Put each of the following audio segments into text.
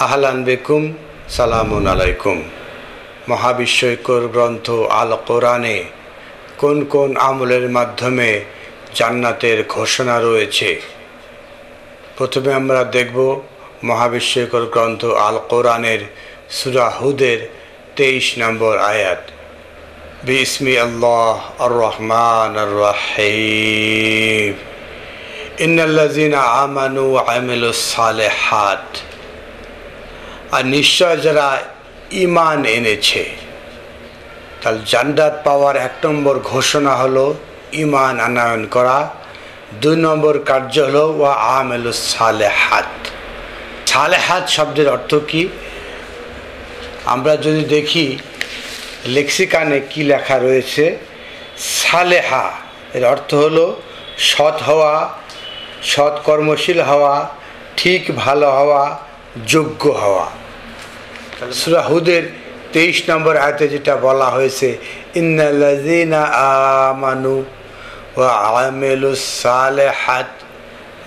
আহলান বিকুম, সালামুন আলাইকুম। মহাবিশ্বকর গ্রন্থ আল কোরআনে কোন কোন আমলের মাধ্যমে জান্নাতের ঘোষণা রয়েছে? প্রথমে আমরা দেখব মহাবিশ্বকর গ্রন্থ আল কোরআনের সূরা হুদের 23 নম্বর আয়াত। বিসমি আল্লাহ আর রহমান আর রহিম। ইন্নাল্লাযীনা আমানু ওয়া আমিলুস সালিহাত, আর নিশ্চয় যারা ঈমান এনেছে। তাহলে জান্নাত পাওয়ার 1 নম্বর ঘোষণা হলো ঈমান আনয়ন করা। 2 নম্বর কার্য হলো ওয়া আমিলুস সালিহাত। সালেহাত শব্দের অর্থ কি? আমরা যদি দেখি লেক্সিকানে কি লেখা রয়েছে, সালেহা এর অর্থ হলো সৎ হওয়া, সৎ কর্মশীল হওয়া, ঠিক ভালো হওয়া, যোগ্য হওয়া। সূরা হুদের 23 নম্বর আয়াতে যেটা বলা হয়েছে, ইন্নাল্লাযীনা আমানু ওয়া আমিলুস সালিহাত,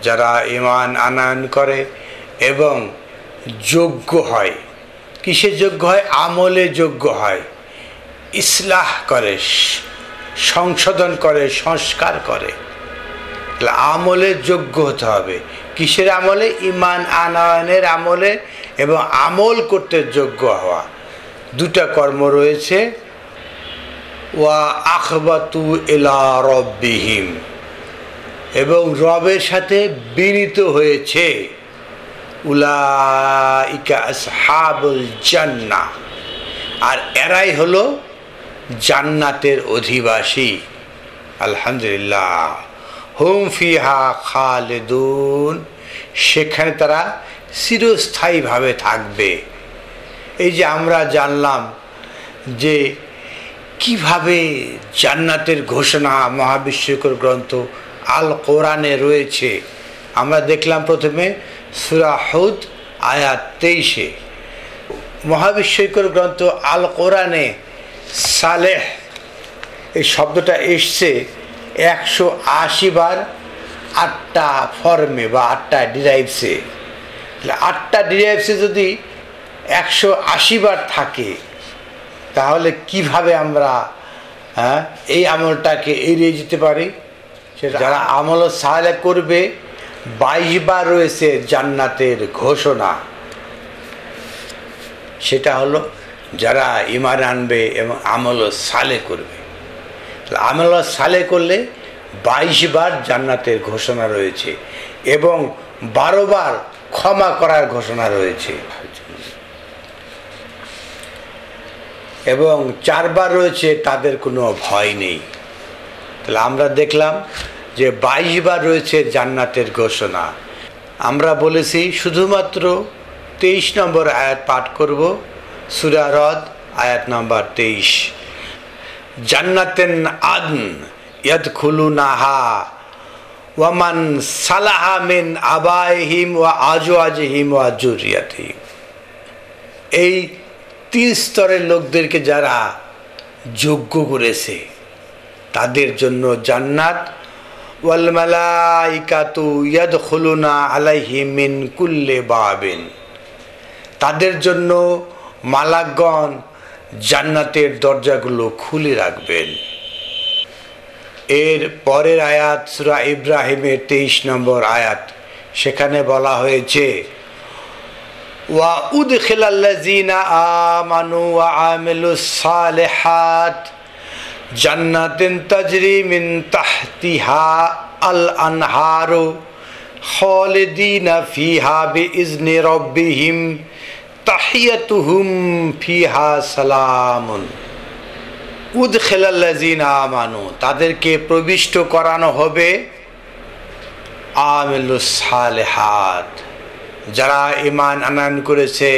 যারা ঈমান আনয়ন করে এবং যোগ্য হয়। কিসে যোগ্য হয়? আমলে যোগ্য হয়, ইসলাহ করে, সংশোধন করে, সংস্কার করে। আমলে যোগ্য হতে হবে। কিসের আমলে? ঈমান আনয়নের আমলে এবং আমল করতে যোগ্য হওয়া। 2টা কর্ম রয়েছে। ওয়া আখবাতু ইলা রব্বিহিম, এবং রবের সাথে বিনীত হয়েছে। উলাইকা আসহাবুল জান্নাহ, আর এরাই হলো জান্নাতের অধিবাসী। আলহামদুলিল্লাহ। হুম ফিহা খালিদুন, সেখানে তারা চিরস্থায়ীভাবে থাকবে। এই যে আমরা জানলাম যে কিভাবে জান্নাতের ঘোষণা মহাবিশ্বকর গ্রন্থ আল কোরআনে রয়েছে। আমরা দেখলাম প্রথমে সূরা হুদ আয়াত 23-এ। মহাবিশ্বকর গ্রন্থ আল কোরআনে সালেহ এই শব্দটা এসছে 180 বার 8টা ফর্মে বা 8টা ডিরাইভসে। 8টা ডিরাইভসে যদি 180 বার থাকে, তাহলে কিভাবে আমরা এই আমলটাকে এড়িয়ে যেতে পারি? সেটা যারা আমল সালেহ করবে, 22 বার রয়েছে জান্নাতের ঘোষণা। সেটা হলো যারা ঈমান আনবে এবং আমল সালেহ করবে। আমল সালেহ করলে 22 বার জান্নাতের ঘোষণা রয়েছে এবং 12 বার ক্ষমা করার ঘোষণা রয়েছে এবং 4 বার রয়েছে তাদের কোনো ভয় নেই। তাহলে আমরা দেখলাম যে 22 বার রয়েছে জান্নাতের ঘোষণা। আমরা বলেছি শুধুমাত্র 23 নম্বর আয়াত পাঠ করব, সূরা রদ আয়াত নম্বর 23। জান্নাতেন আদন ইয়াদখুলুনাহা ওয়া মান সালাহা মিন আবাইহিম ওয়া আজওয়াজিহিম ওয়া যুররিয়াতিহিম। এই 3 স্তরের লোকদেরকে যারা যোগ্য করেছে তাদের জন্য জান্নাত। ওয়াল মালাইকাতু ইয়াদখুলুনা আলাইহিম মিন কুল্লি বাবিন, তাদের জন্য মালাকগণ জান্নাতের দরজাগুলো খুলে রাখবেন। এর পরের আয়াত সূরা ইব্রাহিমের 23 নম্বর আয়াত, সেখানে বলা হয়েছে ওয়া উদখিলাল্লাযীনা আমানু ওয়া আমিলুস সালিহাত জান্নাতিন তাজরি মিন তাহতিহা আল আনহারু খালিদিনা ফিহা বিইজনি রাব্বিহিম তাহিয়াতুহুম ফিহা সালামুন। উদখিলাল্লাযীনা আমানু, তাদেরকে প্রবিষ্ট করানো হবে আমিলুস সালিহাত, যারা ঈমান আনয়ন করেছে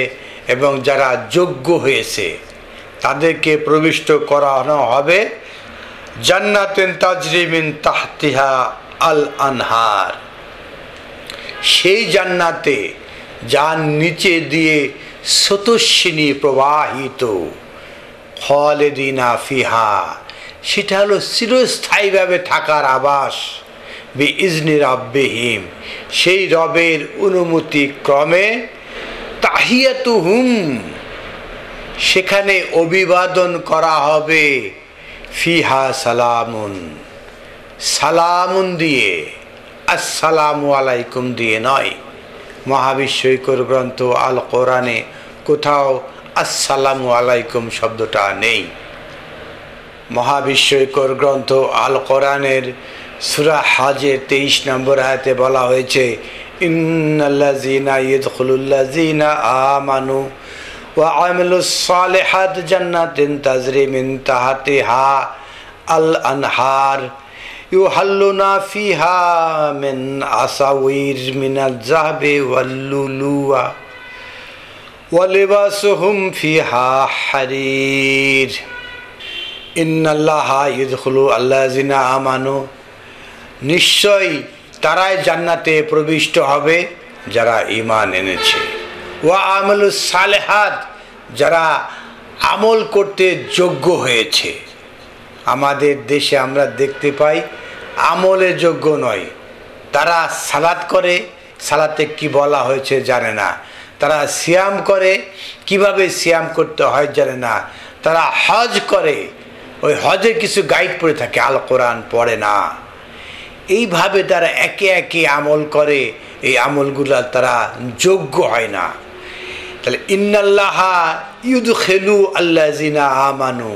এবং যারা যোগ্য হয়েছে তাদেরকে প্রবিষ্ট করানো হবে জান্নাতিন তাজরি মিন তাহতিহা আল আনহার, সেই জান্নাতে যার নিচে দিয়ে স্রোতস্বিনী প্রবাহিত। খালিদিনা ফিহা, সেটা হলো চিরস্থায়ীভাবে থাকার আবাস। বিইজনি রাব্বিহিম, সেই রবের অনুমতি ক্রমে। তাহিয়াতুহুম, সেখানে অভিবাদন করা হবে, ফিহা সালামুন, সালামুন দিয়ে, আসসালামু আলাইকুম দিয়ে নয়। মহাবিশ্বকর গ্রন্থ আল কোরআনে কোথাও আসসালামু আলাইকুম শব্দটা নেই। মহাবিশ্বকর গ্রন্থ আল কোরআনের সূরা হজের 23 নম্বর আয়াতে বলা হয়েছে, ইন্নাল্লাযীনা ইয়াদখুলুল্লাযীনা আমানু ওয়া আমিলুস সালিহাত জান্নাতিন তাজরি মিন তাহতিহা আল আনহার ইউহাল্লুনা ফিহা মিন আসাওয়ির মিনাজ যাহাবি ওয়াল লুলুয়া ওয়া লিবাসুহুম ফিহা হারির। ইন্নাল্লাহা ইয়াদখুলু আল্লাযীনা আমানু, নিশ্চয় তারাই জান্নাতে প্রবিষ্ট হবে যারা ঈমান এনেছে, ওয়া আমালুস সালেহাত, যারা আমল করতে যোগ্য হয়েছে। আমাদের দেশে আমরা দেখতে পাই আমলে যোগ্য নয়, তারা সালাত করে, সালাতে কি বলা হয়েছে জানে না, তারা সিয়াম করে, কিভাবে সিয়াম করতে হয় জানে না, তারা হজ করে, ওই হজের কিছু গাইড পড়ে থাকে, আল কোরআন পড়ে না। এইভাবে তারা একে একে আমল করে, এই আমলগুলো তারা যোগ্য হয় না। তাহলে ইন্নাল্লাহা ইউদখিলু আল্লাযিনা আমানু,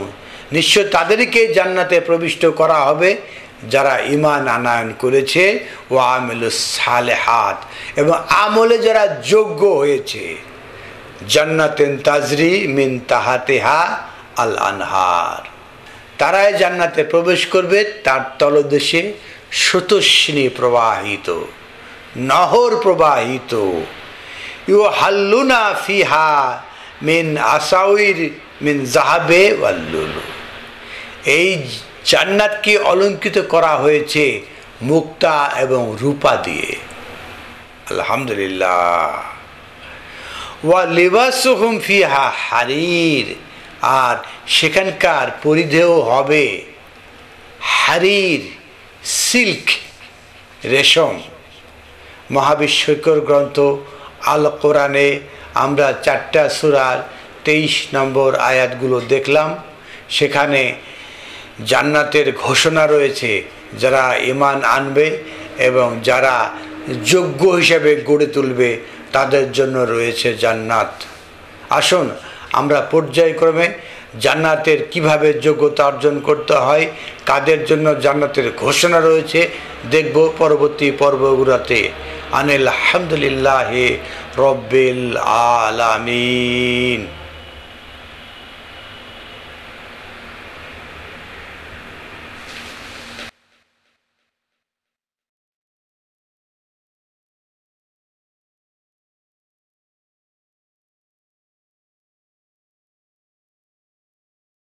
নিশ্চয় তাদেরকে জান্নাতে প্রবিষ্ট করা হবে যারা ঈমান আনয়ন করেছে, ওয়া আমিলুস সালেহাত, এবং আমলে যারা যোগ্য হয়েছে। জান্নাতিন তাজরি মিন তাহতিহা আল আনহার, তারাই জান্নাতে প্রবেশ করবে, তার তলদেশে স্রোতস্বিনী প্রবাহিত, নহর প্রবাহিত। ইউহাল্লুনা ফিহা মিন আসাউইর মিন যাহাবে ওয়াল লুলু, এই জান্নাতকে অলঙ্কৃত করা হয়েছে মুক্তা এবং রূপা দিয়ে। আলহামদুলিল্লাহ। ওয়া লিবাসুহুম ফিহা হারির, আর সেখানকার পরিধেয় হবে হারির, সিল্ক, রেশম। মহাবিশ্বকর গ্রন্থ আল কোরআনে আমরা 4টা সূরার 23 নম্বর আয়াতগুলো দেখলাম, সেখানে জান্নাতের ঘোষণা রয়েছে যারা ঈমান আনবে এবং যারা যোগ্য হিসেবে গড়ে তুলবে তাদের জন্য রয়েছে জান্নাত। আসুন আমরা পর্যায়ক্রমে জান্নাতের কিভাবে যোগ্যতা অর্জন করতে হয়, কাদের জন্য জান্নাতের ঘোষণা রয়েছে দেখব পরবর্তী পর্বগুলোতে। আলহামদুলিল্লাহি রব্বিল আলামিন।